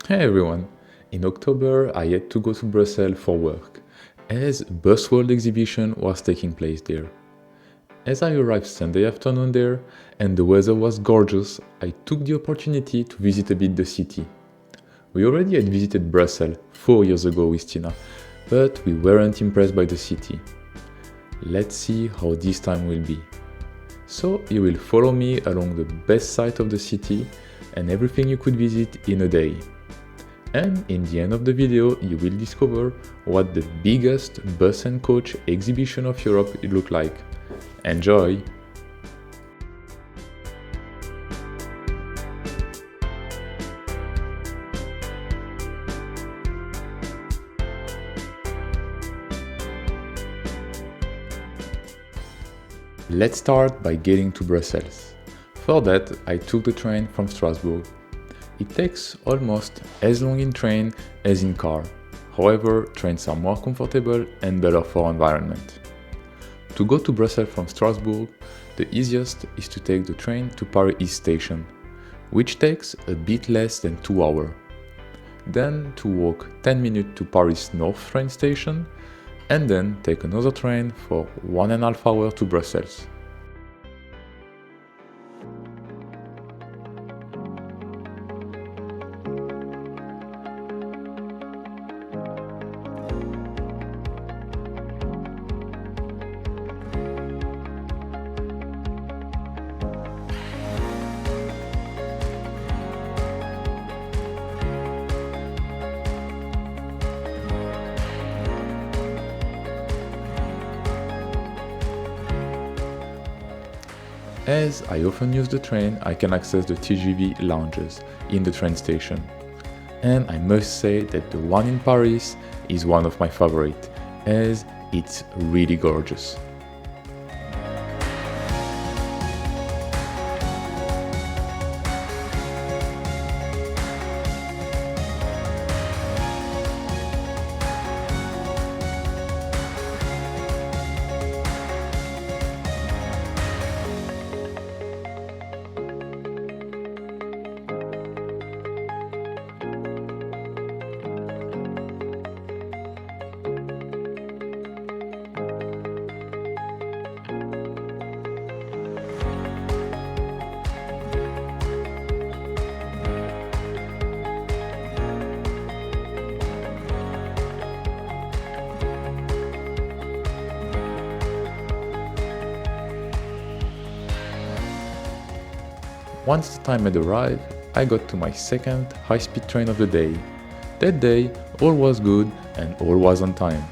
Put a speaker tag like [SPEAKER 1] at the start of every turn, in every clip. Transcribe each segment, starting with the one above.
[SPEAKER 1] Hey everyone! In October I had to go to Brussels for work, as Busworld exhibition was taking place there. As I arrived Sunday afternoon there, and the weather was gorgeous, I took the opportunity to visit a bit the city. We already had visited Brussels 4 years ago with Tina, but we weren't impressed by the city. Let's see how this time will be. So you will follow me along the best side of the city and everything you could visit in a day. And in the end of the video, you will discover what the biggest bus and coach exhibition of Europe look like. Enjoy! Let's start by getting to Brussels. For that, I took the train from Strasbourg. It takes almost as long in train as in car. However, trains are more comfortable and better for environment. To go to Brussels from Strasbourg, the easiest is to take the train to Paris East Station, which takes a bit less than 2 hours. Then to walk 10 minutes to Paris North train station, and then take another train for 1.5 hours to Brussels. As I often use the train, I can access the TGV lounges in the train station. And I must say that the one in Paris is one of my favorites, as it's really gorgeous. Once the time had arrived, I got to my second high-speed train of the day. That day, all was good and all was on time.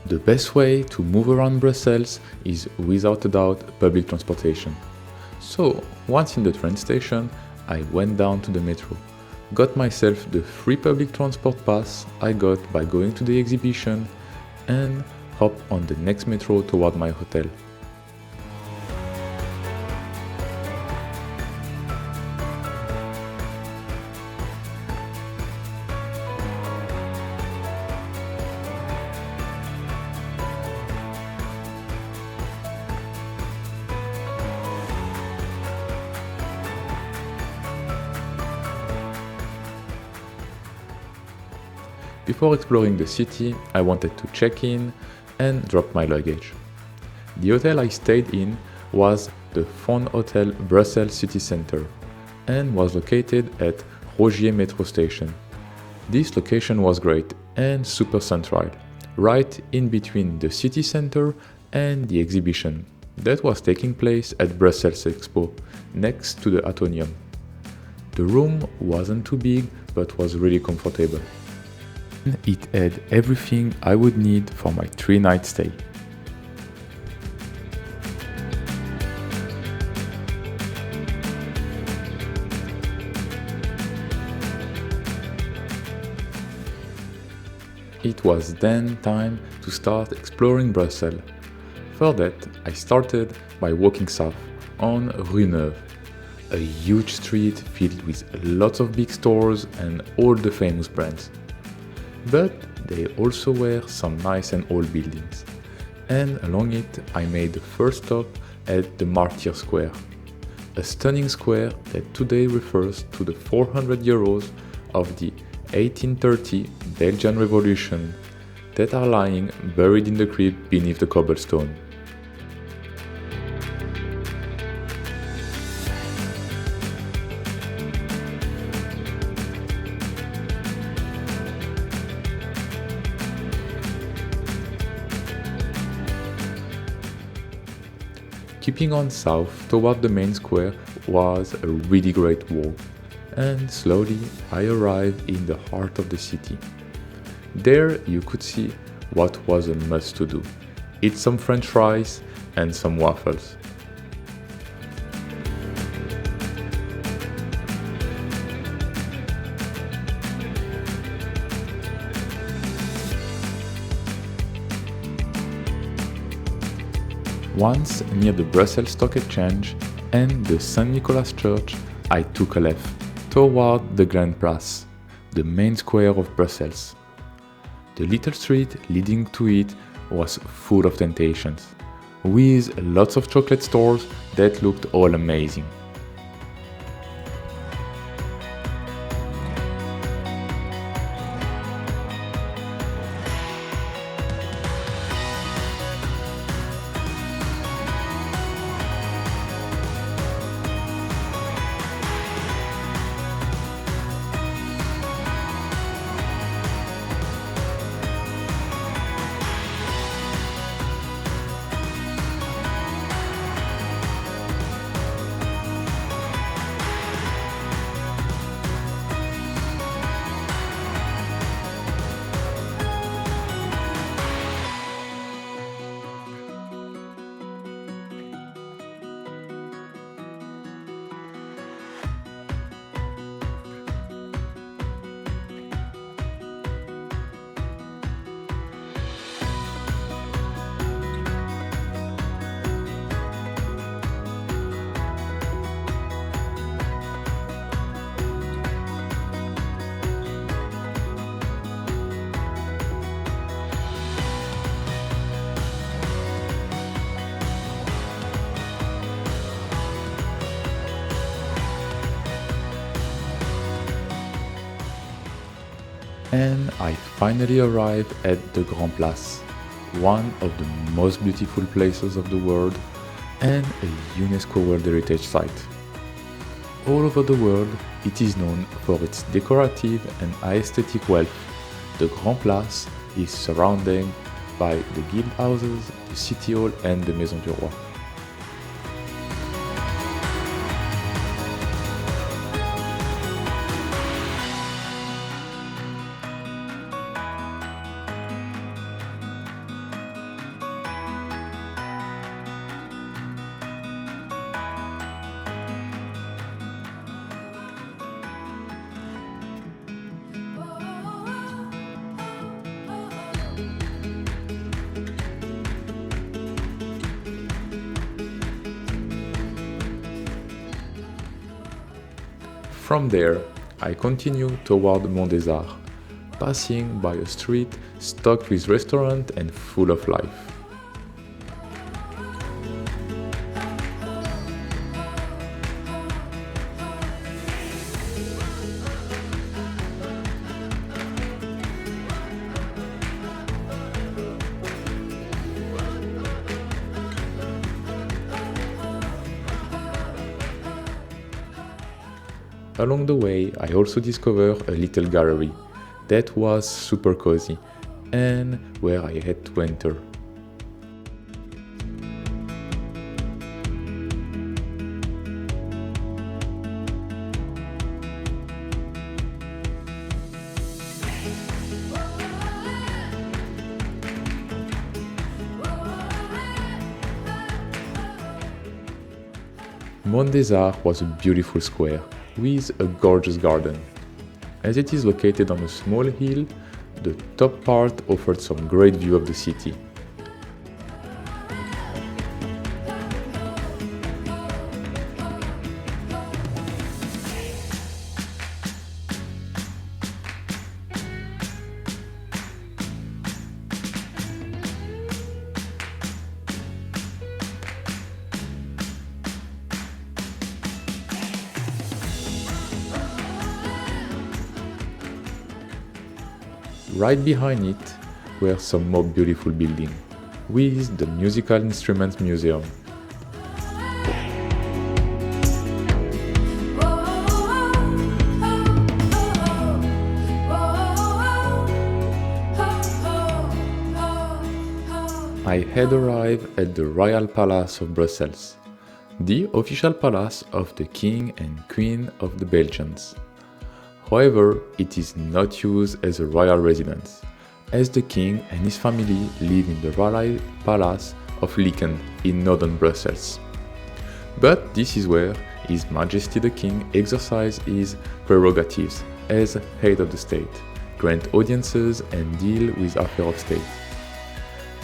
[SPEAKER 1] The best way to move around Brussels is without a doubt public transportation. So, once in the train station, I went down to the metro, got myself the free public transport pass I got by going to the exhibition, and hopped on the next metro toward my hotel. Before exploring the city, I wanted to check in and drop my luggage. The hotel I stayed in was the Fon Hotel Brussels City Center and was located at Rogier metro station. This location was great and super central, right in between the city center and the exhibition that was taking place at Brussels Expo, next to the Atonium. The room wasn't too big, but was really comfortable. It had everything I would need for my 3-night stay. It was then time to start exploring Brussels. For that, I started by walking south on Rue Neuve, a huge street filled with lots of big stores and all the famous brands. But there also were some nice and old buildings. And along it, I made the first stop at the Martyr Square, a stunning square that today refers to the 400 euros of the 1830 Belgian Revolution that are lying buried in the crypt beneath the cobblestone. Keeping on south toward the main square was a really great walk, and slowly I arrived in the heart of the city. There you could see what was a must to do: eat some French fries and some waffles. Once near the Brussels Stock Exchange and the St. Nicholas Church, I took a left toward the Grand Place, the main square of Brussels. The little street leading to it was full of temptations, with lots of chocolate stores that looked all amazing. And I finally arrived at the Grand Place, one of the most beautiful places of the world and a UNESCO World Heritage Site. All over the world, it is known for its decorative and aesthetic wealth. The Grand Place is surrounded by the guild houses, the city hall and the Maison du Roi. From there, I continue toward Mont des Arts, passing by a street stocked with restaurants and full of life. Along the way, I also discovered a little gallery that was super cozy and where I had to enter. Mont des Arts was a beautiful square with a gorgeous garden. As it is located on a small hill, the top part offered some great view of the city. Right behind it were some more beautiful buildings, with the Musical Instruments Museum. I had arrived at the Royal Palace of Brussels, the official palace of the King and Queen of the Belgians. However, it is not used as a royal residence, as the king and his family live in the Royal Palace of Laeken in northern Brussels. But this is where His Majesty the King exercises his prerogatives as head of the state, grant audiences and deal with affairs of state.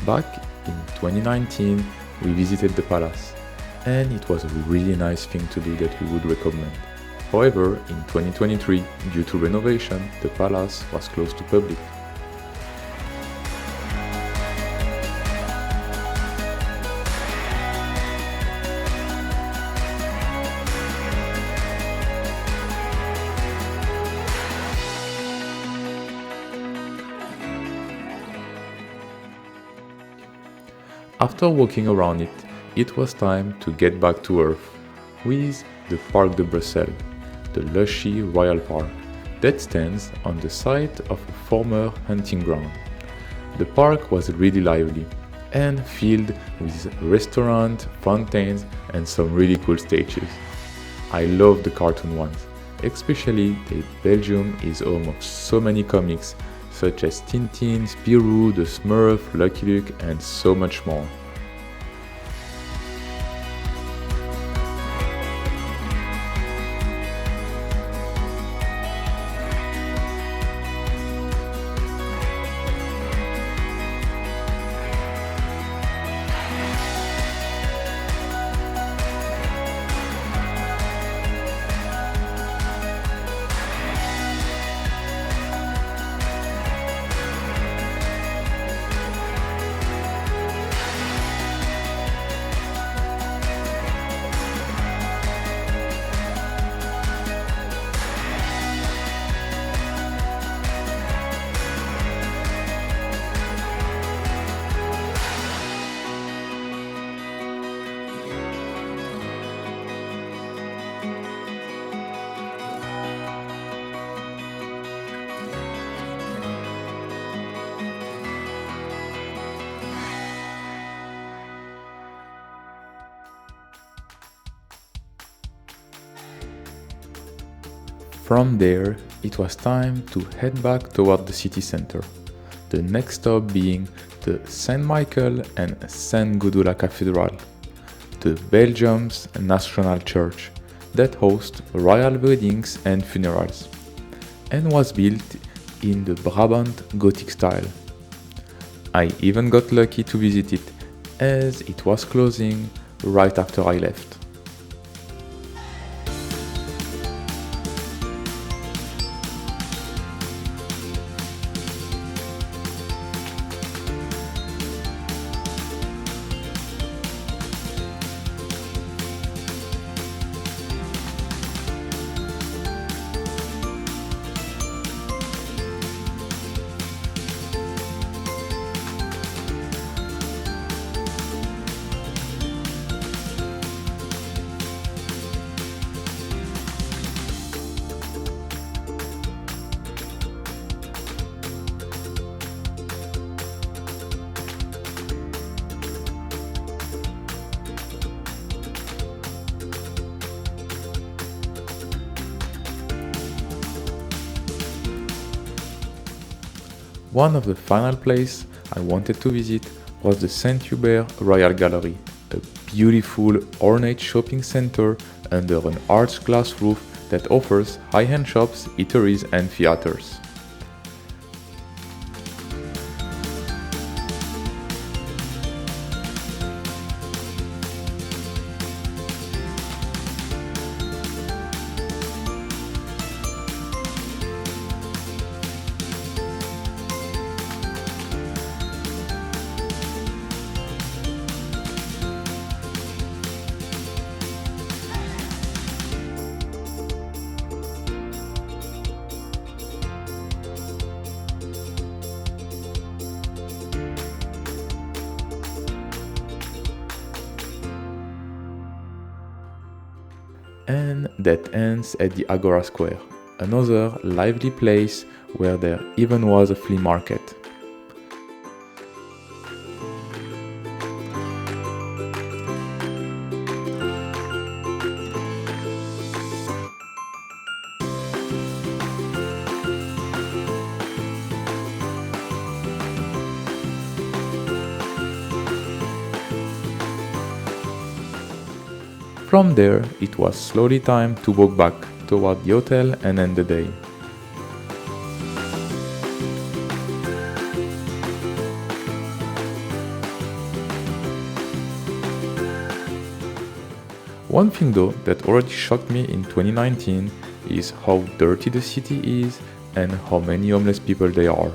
[SPEAKER 1] Back in 2019, we visited the palace, and it was a really nice thing to do that we would recommend. However, in 2023, due to renovation, the palace was closed to public. After walking around it, it was time to get back to Earth with the Parc de Bruxelles, the lushy Royal Park that stands on the site of a former hunting ground. The park was really lively and filled with restaurants, fountains, and some really cool stages. I love the cartoon ones, especially that Belgium is home of so many comics such as Tintin, Spirou, The Smurf, Lucky Luke, and so much more. From there, it was time to head back toward the city center, the next stop being the Saint Michael and Saint Gudula Cathedral, the Belgium's national church that hosts royal weddings and funerals, and was built in the Brabant Gothic style. I even got lucky to visit it as it was closing right after I left. One of the final places I wanted to visit was the Saint-Hubert Royal Gallery, a beautiful ornate shopping center under an arched glass roof that offers high-end shops, eateries and theaters. And that ends at the Agora Square, another lively place where there even was a flea market. From there, it was slowly time to walk back toward the hotel and end the day. One thing though that already shocked me in 2019 is how dirty the city is and how many homeless people there are.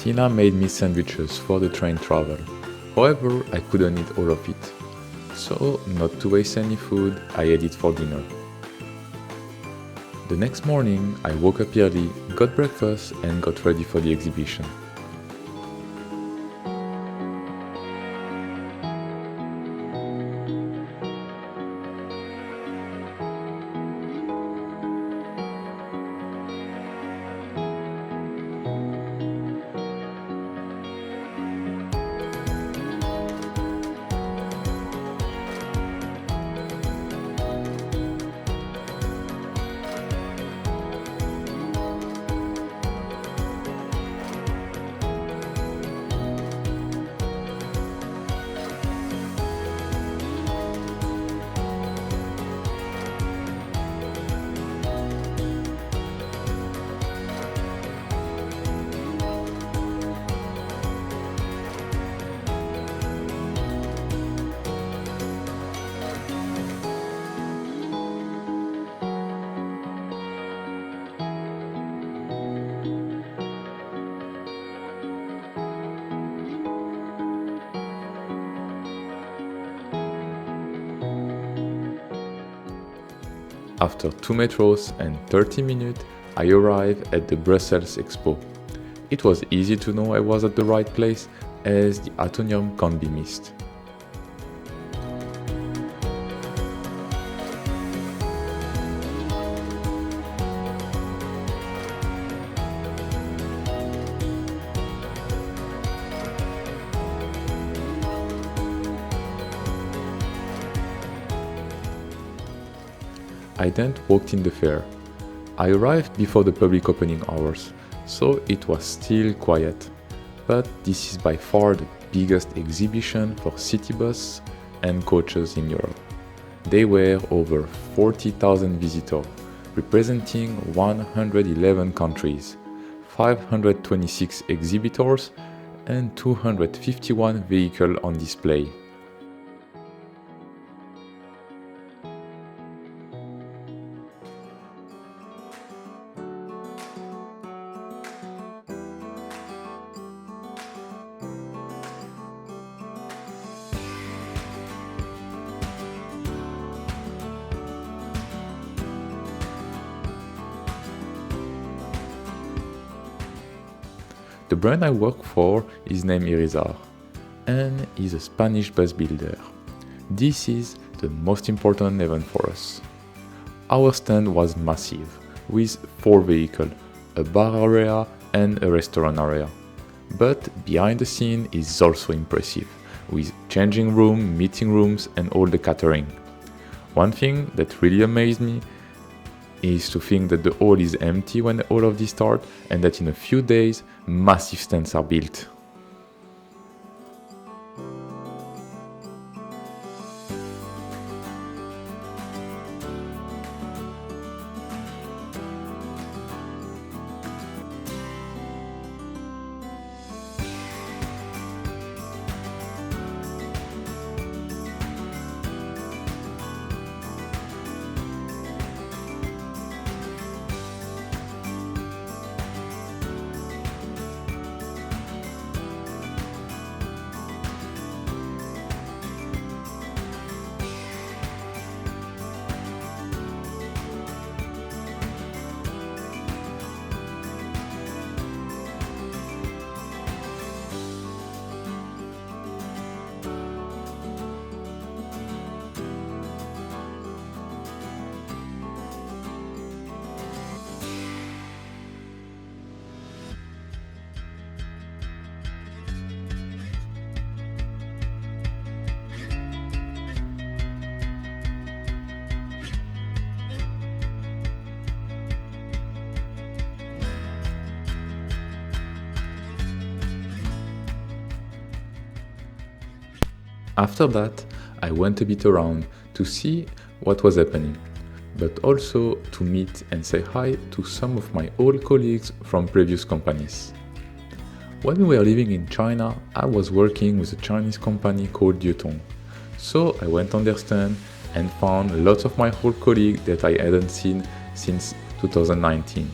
[SPEAKER 1] Tina made me sandwiches for the train travel. However, I couldn't eat all of it. So, not to waste any food, I ate it for dinner. The next morning, I woke up early, got breakfast and got ready for the exhibition. After 2 metros and 30 minutes, I arrived at the Brussels Expo. It was easy to know I was at the right place, as the Atomium can't be missed. I then walked in the fair. I arrived before the public opening hours, so it was still quiet. But this is by far the biggest exhibition for city bus and coaches in Europe. There were over 40,000 visitors, representing 111 countries, 526 exhibitors, and 251 vehicles on display. The brand I work for is named Irizar and is a Spanish bus builder. This is the most important event for us. Our stand was massive, with 4 vehicles, a bar area and a restaurant area. But behind the scene is also impressive, with changing room, meeting rooms and all the catering. One thing that really amazed me is to think that the hall is empty when all of this starts and that in a few days massive stands are built. After that, I went a bit around to see what was happening, but also to meet and say hi to some of my old colleagues from previous companies. When we were living in China, I was working with a Chinese company called Yutong. So I went on their stand and found lots of my old colleagues that I hadn't seen since 2019.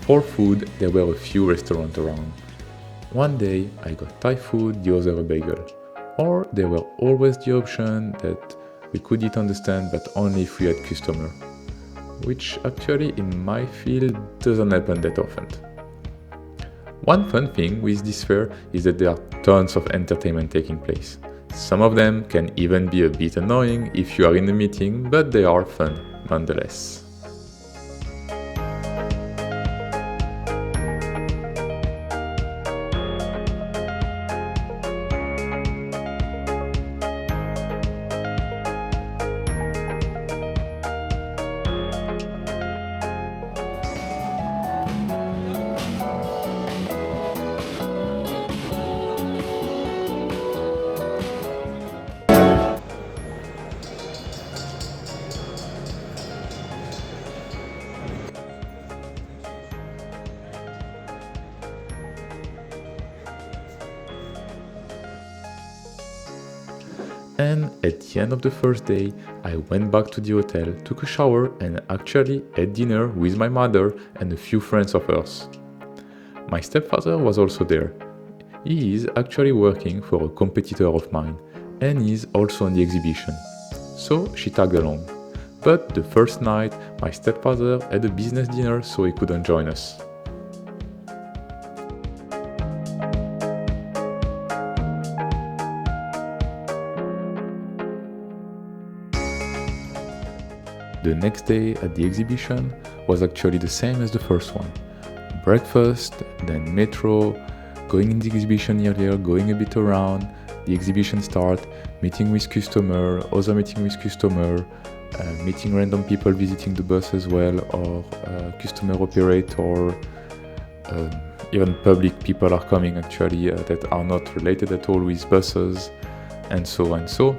[SPEAKER 1] For food, there were a few restaurants around. One day I got Thai food, the other a bagel. Or there were always the option that we could eat on the stand but only if we had customer, which actually in my field doesn't happen that often. One fun thing with this fair is that there are tons of entertainment taking place. Some of them can even be a bit annoying if you are in a meeting, but they are fun nonetheless. And at the end of the first day, I went back to the hotel, took a shower and actually had dinner with my mother and a few friends of hers. My stepfather was also there. He is actually working for a competitor of mine and is also on the exhibition. So she tagged along. But the first night, my stepfather had a business dinner so he couldn't join us. The The next day at the exhibition was actually the same as the first one. Breakfast, then metro, going in the exhibition earlier, going a bit around, the exhibition start, meeting with customer, other meeting with customer, meeting random people visiting the bus as well, or customer operator, even public people are coming actually that are not related at all with buses, and so and so.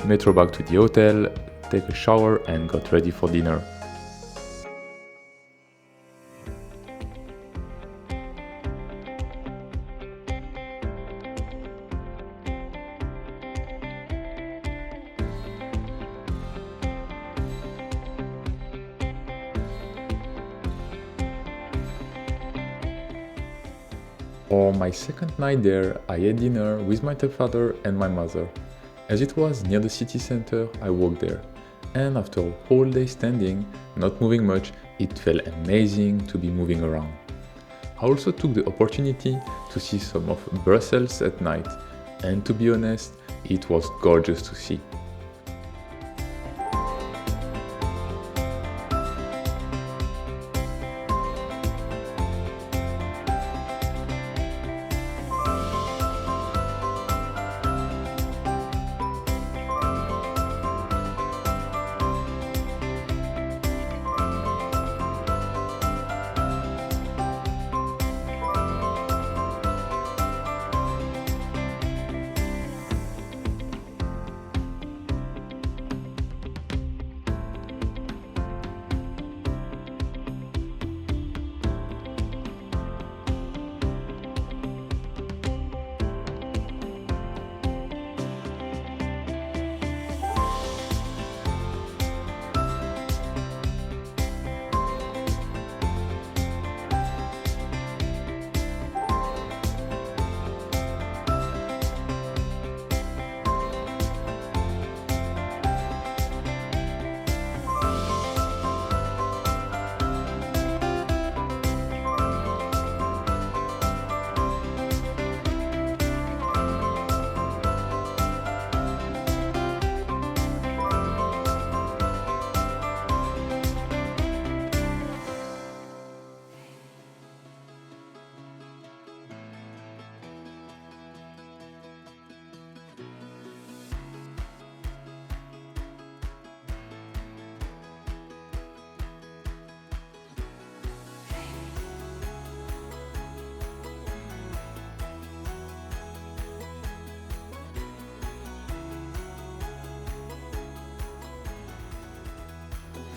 [SPEAKER 1] Metro back to the hotel, take a shower and got ready for dinner. For my second night there, I had dinner with my stepfather and my mother. As it was near the city center, I walked there. And after a whole day standing, not moving much, it felt amazing to be moving around. I also took the opportunity to see some of Brussels at night, and to be honest, it was gorgeous to see.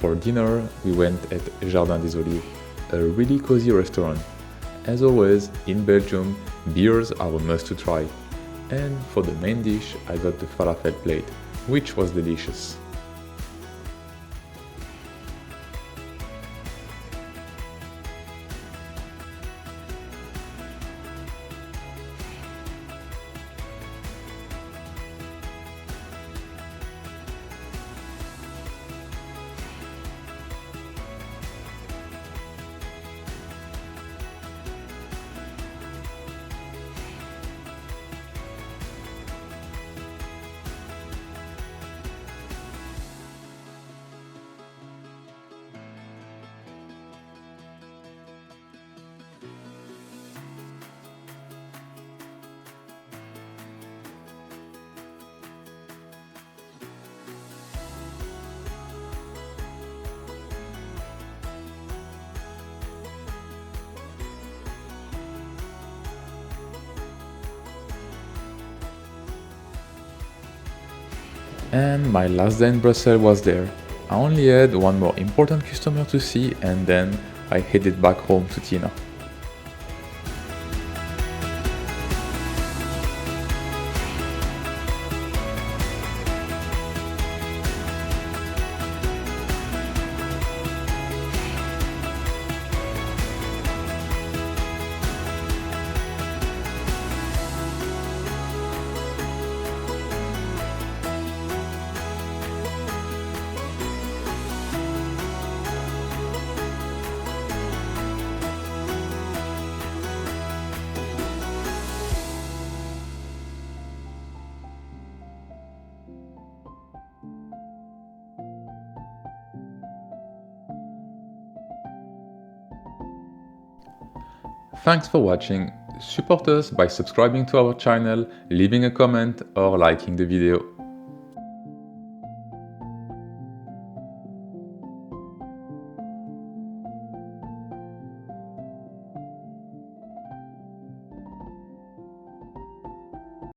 [SPEAKER 1] For dinner, we went at Jardin des Olives, a really cozy restaurant. As always, in Belgium, beers are a must to try. And for the main dish, I got the falafel plate, which was delicious. And my last day in Brussels was there. I only had one more important customer to see and then I headed back home to Tina. Thanks for watching. Support us by subscribing to our channel, leaving a comment or liking the video.